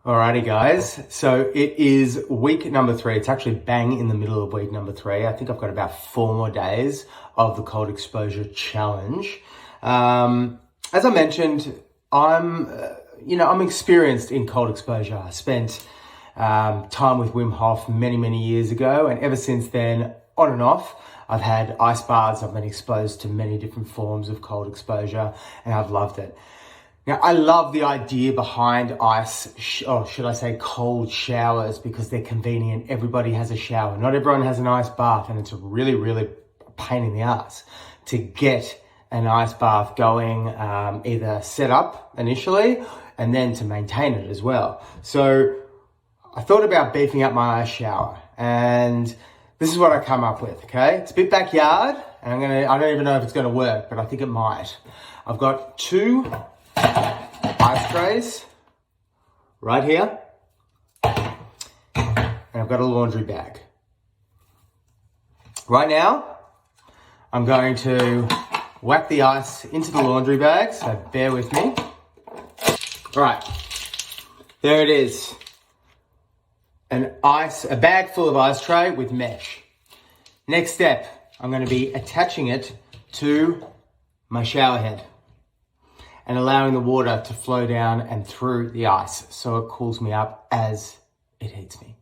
Alrighty guys, so it is week number 3. It's actually bang in the middle of week number 3. I think I've got about 4 more days of the cold exposure challenge. As I mentioned, I'm experienced in cold exposure. I spent time with Wim Hof many years ago, and ever since then, on and off, I've had ice baths. I've been exposed to many different forms of cold exposure, and I've loved it. Now, I love the idea behind cold showers, because they're convenient. Everybody has a shower. Not everyone has an ice bath, and it's a really pain in the ass to get an ice bath going, either set up initially and then to maintain it as well. So I thought about beefing up my ice shower, and this is what I come up with, okay? It's a bit backyard, and I don't even know if it's gonna work, but I think it might. I've got 2 ice trays right here, and I've got a laundry bag. Right now, I'm going to whack the ice into the laundry bag, so bear with me. All right, there it is. A bag full of ice tray with mesh. Next step, I'm going to be attaching it to my shower head and allowing the water to flow down and through the ice so it cools me up as it heats me.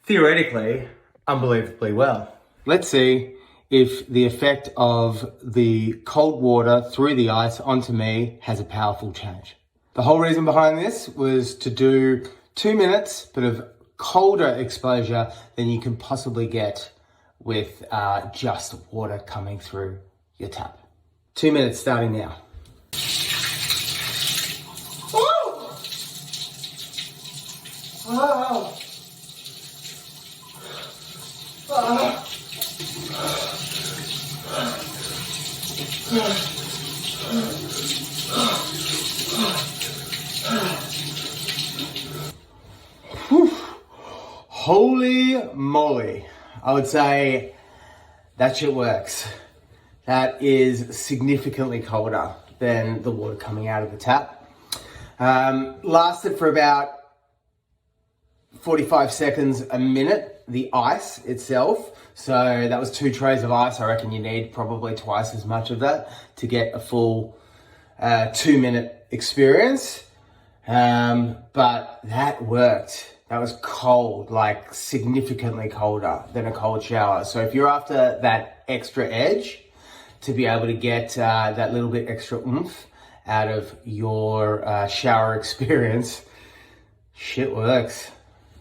Theoretically, unbelievably well. Let's see if the effect of the cold water through the ice onto me has a powerful change. The whole reason behind this was to do 2 minutes, but of colder exposure than you can possibly get with just water coming through your tap. 2 minutes starting now. Oh! Oh! Oh! Holy moly. I would say that shit works. That is significantly colder than the water coming out of the tap. Lasted for about 45 seconds, a minute, the ice itself. So that was 2 trays of ice. I reckon you need probably twice as much of that to get a full 2-minute experience. But that worked. That was cold, like significantly colder than a cold shower. So if you're after that extra edge to be able to get that little bit extra oomph out of your shower experience, shit works.